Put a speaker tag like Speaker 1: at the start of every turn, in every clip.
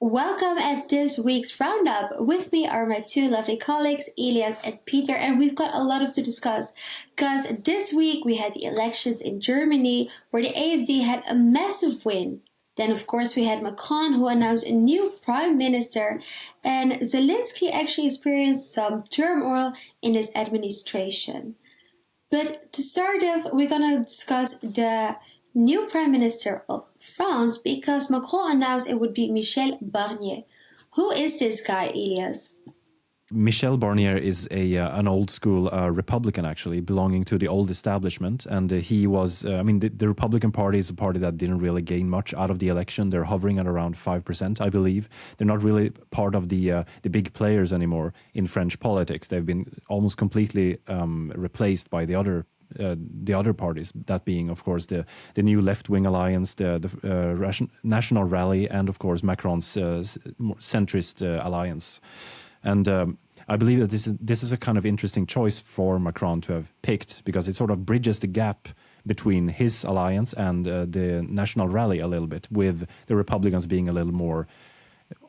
Speaker 1: Welcome at this week's roundup. With me are my two lovely colleagues, Elias and Peter, and we've got a lot of to discuss. Because this week we had the elections in Germany, where the AfD had a massive win. Then, of course, we had Macron, who announced a new prime minister, and Zelensky actually experienced some turmoil in his administration. But to start off, we're going to discuss the new Prime Minister of France because Macron announced it would be Michel Barnier. Who is this guy, Elias?
Speaker 2: Michel Barnier is an old school Republican, actually, belonging to the old establishment. And he was, the Republican Party is a party that didn't really gain much out of the election. They're hovering at around 5%, I believe. They're not really part of the big players anymore in French politics. They've been almost completely replaced by the other parties, that being, of course, the new left-wing alliance, the National Rally, and, of course, Macron's centrist alliance. And I believe that this is a kind of interesting choice for Macron to have picked, because it sort of bridges the gap between his alliance and the National Rally a little bit, with the Republicans being a little more,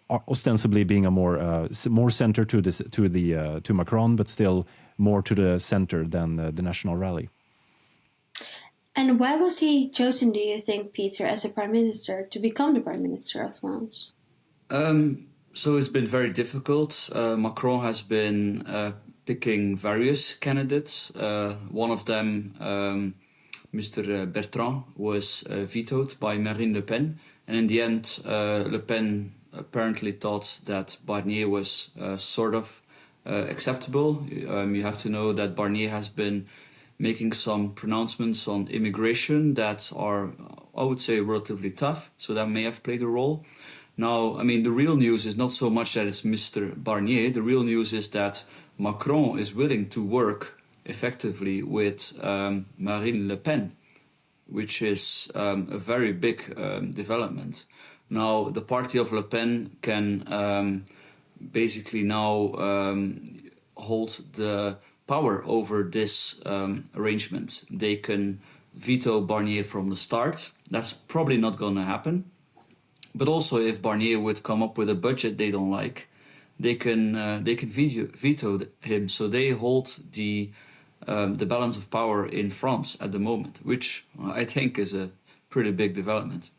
Speaker 2: ostensibly being a more center to Macron, but still more to the center than the National Rally.
Speaker 1: And why was he chosen, do you think, Peter, as a prime minister, to become the prime minister of France?
Speaker 3: So it's been very difficult. Macron has been picking various candidates. One of them, Mr. Bertrand, was vetoed by Marine Le Pen. And in the end, Le Pen apparently thought that Barnier was sort of acceptable. You have to know that Barnier has been making some pronouncements on immigration that are, I would say, relatively tough. So that may have played a role. Now, the real news is not so much that it's Mr. Barnier. The real news is that Macron is willing to work effectively with Marine Le Pen, which is a very big development. Now, the party of Le Pen can basically now hold the power over this arrangement. They can veto Barnier from the start. That's probably not going to happen. But also, if Barnier would come up with a budget they don't like, they can veto him. So they hold the balance of power in France at the moment, which I think is a pretty big development.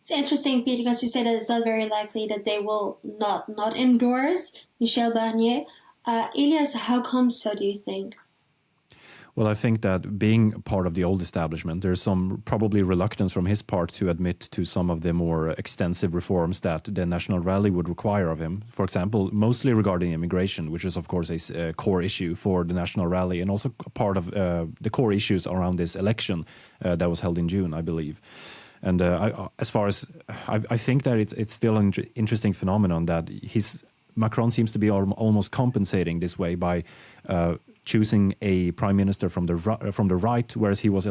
Speaker 1: It's interesting, Peter, because you said that it's not very likely that they will not endorse Michel Barnier. Elias, how come so, do you think?
Speaker 2: Well, I think that being part of the old establishment, there's some probably reluctance from his part to admit to some of the more extensive reforms that the National Rally would require of him. For example, mostly regarding immigration, which is, of course, a core issue for the National Rally, and also part of the core issues around this election that was held in June, I believe. And I think that it's still an interesting phenomenon that Macron seems to be almost compensating this way by choosing a prime minister from the right, whereas he was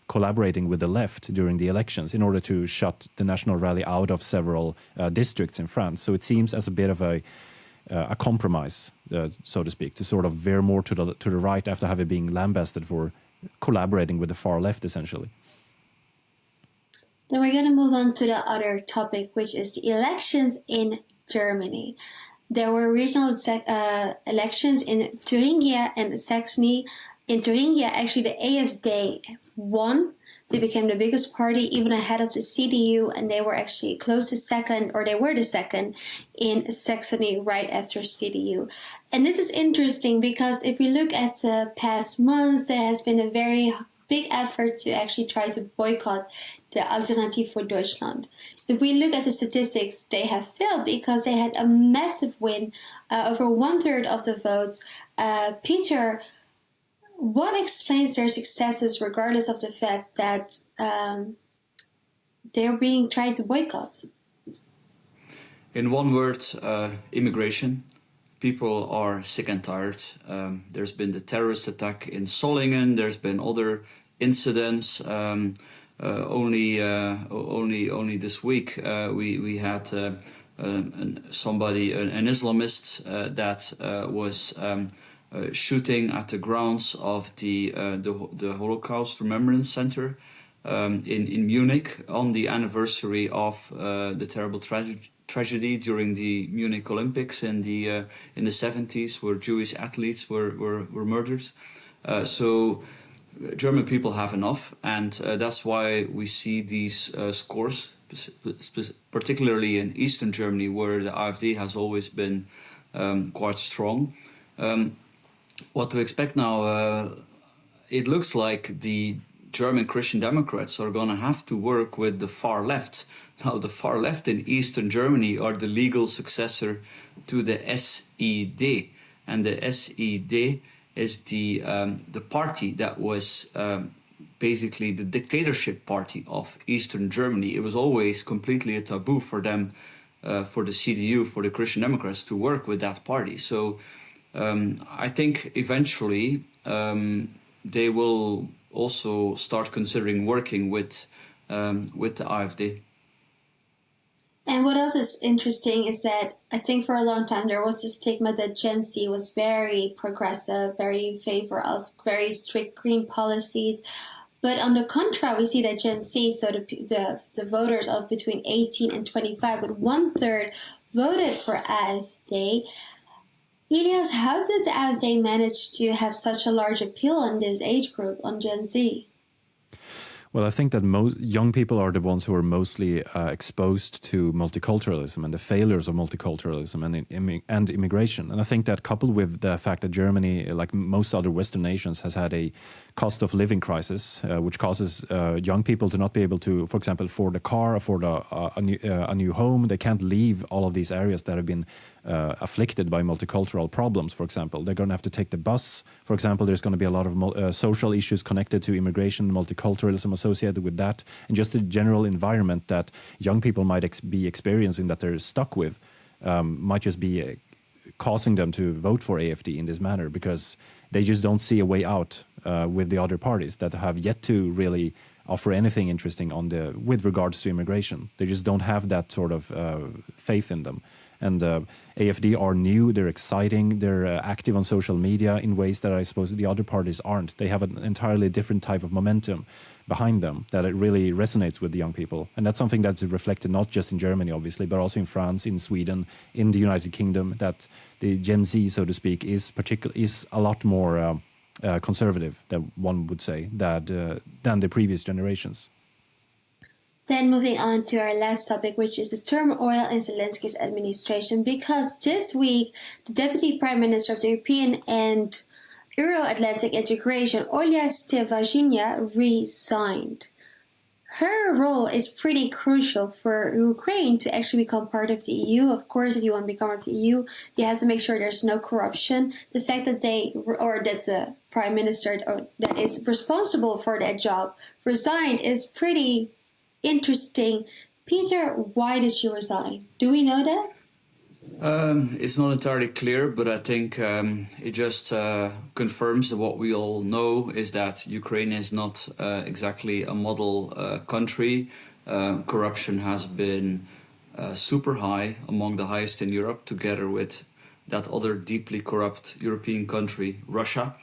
Speaker 2: collaborating with the left during the elections in order to shut the National Rally out of several districts in France. So it seems as a bit of a compromise, so to speak, to sort of veer more to the right after having been lambasted for collaborating with the far left, essentially.
Speaker 1: Then we're going to move on to the other topic, which is the elections in Germany. There were regional elections in Thuringia and Saxony. In Thuringia, actually, the AfD won. They became the biggest party, even ahead of the CDU, and they were actually close to second, or they were the second in Saxony right after CDU. And this is interesting because if we look at the past months, there has been a very big effort to actually try to boycott the Alternative for Deutschland. If we look at the statistics, they have failed because they had a massive win, over 1/3 of the votes. Peter, what explains their successes regardless of the fact that they're being tried to boycott?
Speaker 3: In one word, immigration. People are sick and tired. There's been the terrorist attack in Solingen. There's been other incidents. Only this week we had an Islamist that was shooting at the grounds of the Holocaust Remembrance Center. in Munich on the anniversary of the terrible tragedy during the Munich Olympics in the 70s, where Jewish athletes were murdered. So German people have enough, and that's why we see these scores, particularly in Eastern Germany, where the AfD has always been quite strong. What to expect now? It looks like the German Christian Democrats are going to have to work with the far left. Now, the far left in Eastern Germany are the legal successor to the SED, and the SED is the party that was basically the dictatorship party of Eastern Germany. It was always completely a taboo for them, for the CDU, for the Christian Democrats, to work with that party. So I think eventually they will also start considering working with the AfD.
Speaker 1: And what else is interesting is that I think for a long time there was this stigma that Gen Z was very progressive, very in favor of very strict green policies. But on the contrary, we see that Gen Z, so the voters of between 18 and 25, with 1/3 voted for AfD. Elias, how did the AfD manage to have such a large appeal on this age group, on Gen Z?
Speaker 2: Well, I think that most young people are the ones who are mostly exposed to multiculturalism and the failures of multiculturalism and immigration. And I think that coupled with the fact that Germany, like most other Western nations, has had a cost of living crisis, which causes young people to not be able to, for example, afford a car, afford a new home. They can't leave all of these areas that have been afflicted by multicultural problems, for example. They're going to have to take the bus. For example, there's going to be a lot of social issues connected to immigration, multiculturalism associated with that, and just the general environment that young people might be experiencing that they're stuck with might just be causing them to vote for AfD in this manner, because they just don't see a way out with the other parties that have yet to really offer anything interesting with regards to immigration. They just don't have that sort of faith in them. And AfD are new, they're exciting, they're active on social media in ways that I suppose the other parties aren't. They have an entirely different type of momentum behind them that it really resonates with the young people. And that's something that's reflected not just in Germany, obviously, but also in France, in Sweden, in the United Kingdom, that the Gen Z, so to speak, is a lot more conservative, that one would say, than the previous generations.
Speaker 1: Then moving on to our last topic, which is the turmoil in Zelensky's administration, because this week the Deputy Prime Minister of the European and Euro-Atlantic integration, Olya Stefanishyna, resigned. Her role is pretty crucial for Ukraine to actually become part of the EU. Of course, if you want to become part of the EU, you have to make sure there's no corruption. The fact that that the Prime Minister that is responsible for that job resigned is pretty interesting. Peter, why did she resign? Do we know that?
Speaker 3: It's not entirely clear, but I think it just confirms that what we all know is that Ukraine is not exactly a model country. Corruption has been super high, among the highest in Europe, together with that other deeply corrupt European country, Russia.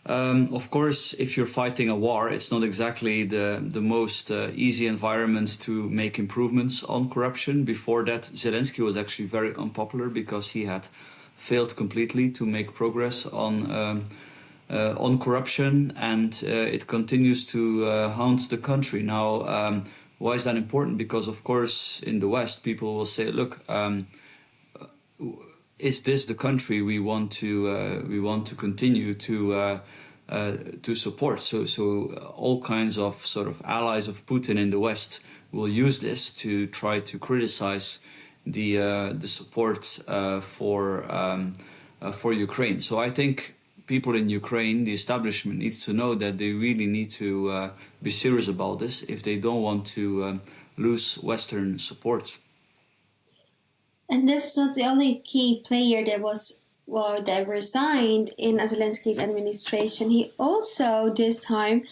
Speaker 3: Of course, if you're fighting a war, it's not exactly the most easy environment to make improvements on corruption. Before that, Zelensky was actually very unpopular because he had failed completely to make progress on corruption, and it continues to haunt the country. Now, why is that important? Because, of course, in the West, people will say, look, is this the country we want to continue to support? So all kinds of sort of allies of Putin in the West will use this to try to criticize the support for Ukraine. So I think people in Ukraine, the establishment, needs to know that they really need to be serious about this if they don't want to lose Western support.
Speaker 1: And this is not the only key player that resigned in Zelensky's administration. He also this time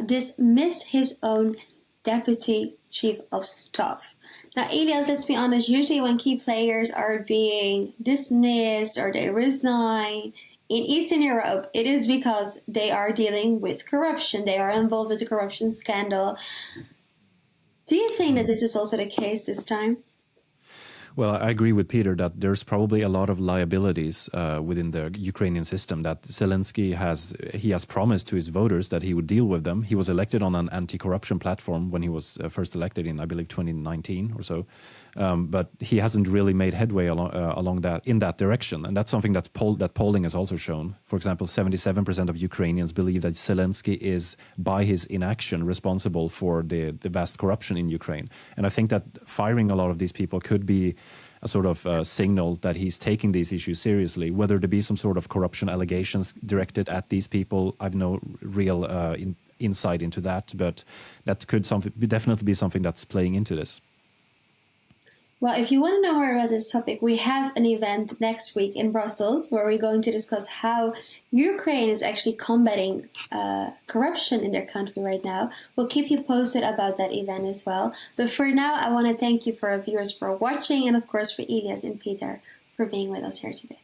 Speaker 1: dismissed his own deputy chief of staff. Now, Elias, let's be honest, usually when key players are being dismissed or they resign, in Eastern Europe, it is because they are dealing with corruption. They are involved with the corruption scandal. Do you think that this is also the case this time?
Speaker 2: Well, I agree with Peter that there's probably a lot of liabilities within the Ukrainian system that Zelensky has promised to his voters that he would deal with them. He was elected on an anti-corruption platform when he was first elected in, I believe, 2019 or so. But he hasn't really made headway along that in that direction, and that's something that polling has also shown. For example, 77% of Ukrainians believe that Zelensky is, by his inaction, responsible for the vast corruption in Ukraine. And I think that firing a lot of these people could be a sort of signal that he's taking these issues seriously. Whether there be some sort of corruption allegations directed at these people, I've no real insight into that, but that could definitely be something that's playing into this.
Speaker 1: Well, if you want to know more about this topic, we have an event next week in Brussels where we're going to discuss how Ukraine is actually combating corruption in their country right now. We'll keep you posted about that event as well. But for now, I want to thank you for our viewers for watching, and of course for Elias and Peter for being with us here today.